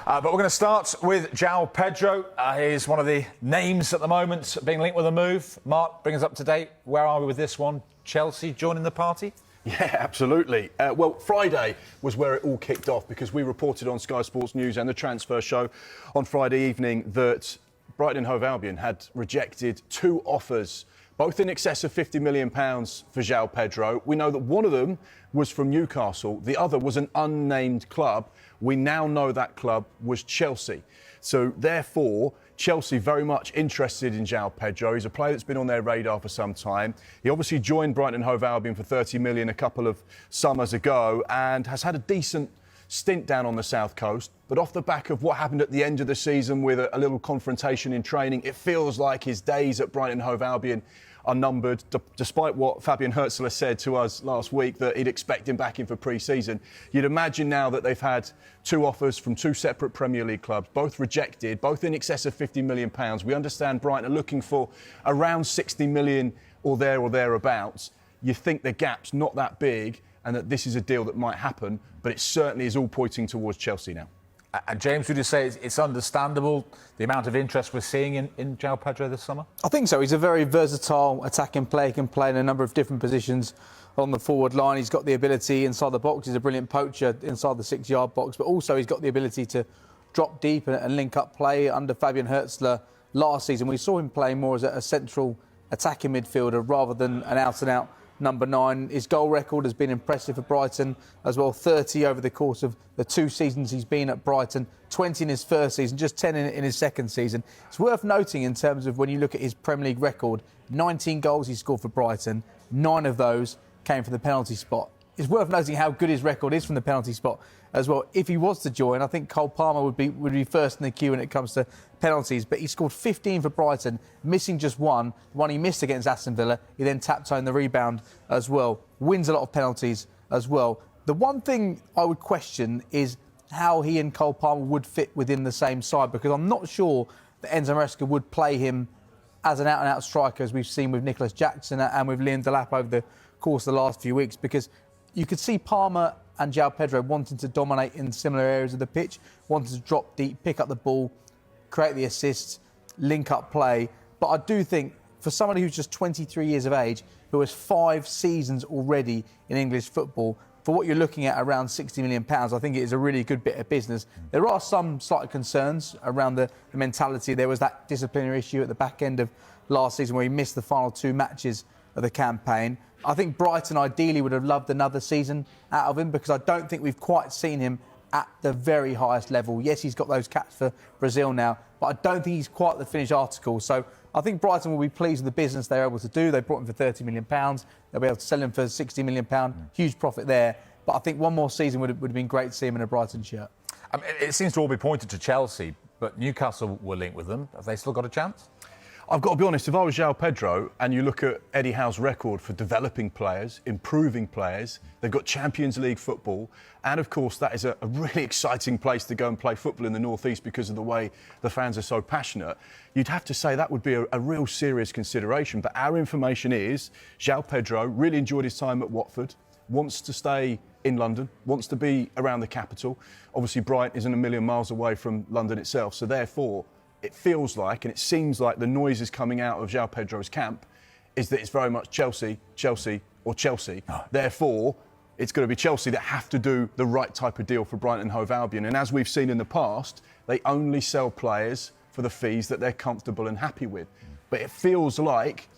But we're going to start with Joao Pedro. He's one of the names at the moment being linked with a move. Mark, bring us up to date. Where are we with this one? Chelsea joining the party? Yeah, absolutely. Well, Friday was where it all kicked off because we reported on Sky Sports News and the Transfer Show on Friday evening that Brighton and Hove Albion had rejected 2 offers, both in excess of £50 million for Joao Pedro. We know that one of them was from Newcastle. The other was an unnamed club. We now know that club was Chelsea. So therefore, Chelsea very much interested in Joao Pedro. He's a player that's been on their radar for some time. He obviously joined Brighton and Hove Albion for £30 million a couple of summers ago and has had a decent stint down on the south coast. But off the back of what happened at the end of the season with a little confrontation in training, it feels like his days at Brighton and Hove Albion are numbered, despite what Fabian Herzler said to us last week that he'd expect him back in for pre-season. You'd imagine now that they've had 2 offers from 2 separate Premier League clubs, both rejected, both in excess of £50 million. We understand Brighton are looking for around 60 million or thereabouts. You think the gap's not that big and that this is a deal that might happen, but it certainly is all pointing towards Chelsea now. And James, would you say it's understandable, the amount of interest we're seeing in Joao Pedro this summer? I think so. He's a very versatile attacking player. He can play in a number of different positions on the forward line. He's got the ability inside the box. He's a brilliant poacher inside the 6-yard box, but also he's got the ability to drop deep and link up play. Under Fabian Herzler last season, we saw him play more as a central attacking midfielder rather than an out-and-out number 9. His goal record has been impressive for Brighton as well. 30 over the course of the 2 seasons he's been at Brighton, 20 in his first season, just 10 in his second season. It's worth noting in terms of when you look at his Premier League record, 19 goals he scored for Brighton, 9 of those came from the penalty spot. It's worth noting how good his record is from the penalty spot as well. If he was to join, I think Cole Palmer would be first in the queue when it comes to penalties. But he scored 15 for Brighton, missing just one. The one he missed against Aston Villa. He then tapped home the rebound as well. Wins a lot of penalties as well. The one thing I would question is how he and Cole Palmer would fit within the same side, because I'm not sure that Enzo Maresca would play him as an out-and-out striker, as we've seen with Nicholas Jackson and with Liam Delap over the course of the last few weeks, because you could see Palmer and Joao Pedro wanting to dominate in similar areas of the pitch, wanting to drop deep, pick up the ball, create the assists, link up play. But I do think for somebody who's just 23 years of age, who has 5 seasons already in English football, for what you're looking at around £60 million, I think it is a really good bit of business. There are some slight concerns around the mentality. There was that disciplinary issue at the back end of last season where he missed the final 2 matches of the campaign. I think Brighton ideally would have loved another season out of him because I don't think we've quite seen him at the very highest level. Yes, he's got those caps for Brazil now, but I don't think he's quite the finished article. So I think Brighton will be pleased with the business they're able to do. They brought him for £30 million. They'll be able to sell him for £60 million. Huge profit there. But I think one more season would have been great to see him in a Brighton shirt. It seems to all be pointed to Chelsea, but Newcastle were linked with them. Have they still got a chance? I've got to be honest, if I was Joao Pedro and you look at Eddie Howe's record for developing players, improving players, they've got Champions League football, and of course that is a really exciting place to go and play football in the North East because of the way the fans are so passionate, you'd have to say that would be a real serious consideration. But our information is Joao Pedro really enjoyed his time at Watford, wants to stay in London, wants to be around the capital. Obviously Brighton isn't a million miles away from London itself, so therefore it feels like, and it seems like the noises coming out of Joao Pedro's camp is that it's very much Chelsea, Chelsea or Chelsea. Oh. Therefore, it's going to be Chelsea that have to do the right type of deal for Brighton and Hove Albion. And as we've seen in the past, they only sell players for the fees that they're comfortable and happy with. But it feels like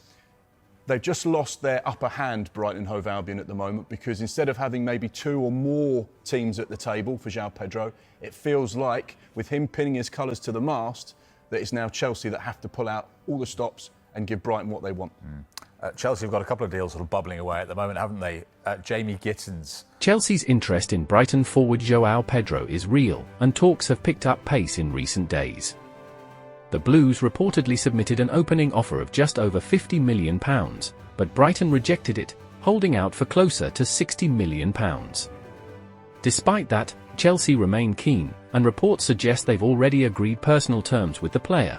they've just lost their upper hand, Brighton and Hove Albion, at the moment, because instead of having maybe 2 or more teams at the table for Joao Pedro, it feels like, with him pinning his colours to the mast, that it's now Chelsea that have to pull out all the stops and give Brighton what they want. Chelsea have got a couple of deals sort of bubbling away at the moment, haven't they? Jamie Gittins. Chelsea's interest in Brighton forward Joao Pedro is real, and talks have picked up pace in recent days. The Blues reportedly submitted an opening offer of just over £50 million, but Brighton rejected it, holding out for closer to £60 million. Despite that, Chelsea remain keen, and reports suggest they've already agreed personal terms with the player.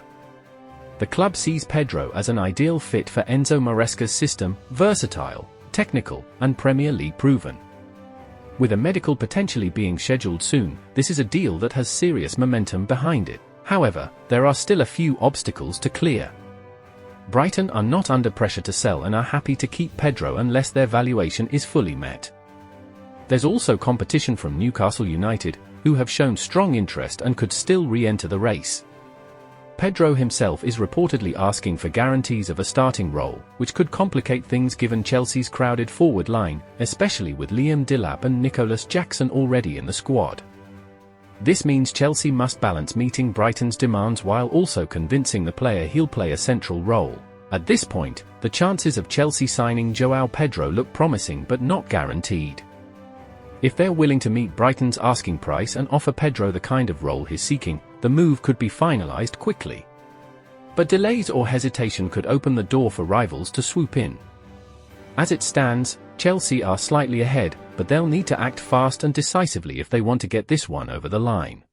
The club sees Pedro as an ideal fit for Enzo Maresca's system, versatile, technical, and Premier League proven. With a medical potentially being scheduled soon, this is a deal that has serious momentum behind it. However, there are still a few obstacles to clear. Brighton are not under pressure to sell and are happy to keep Pedro unless their valuation is fully met. There's also competition from Newcastle United, who have shown strong interest and could still re-enter the race. Pedro himself is reportedly asking for guarantees of a starting role, which could complicate things given Chelsea's crowded forward line, especially with Liam Delap and Nicholas Jackson already in the squad. This means Chelsea must balance meeting Brighton's demands while also convincing the player he'll play a central role. At this point, the chances of Chelsea signing Joao Pedro look promising but not guaranteed. If they're willing to meet Brighton's asking price and offer Pedro the kind of role he's seeking, the move could be finalised quickly. But delays or hesitation could open the door for rivals to swoop in. As it stands, Chelsea are slightly ahead, but they'll need to act fast and decisively if they want to get this one over the line.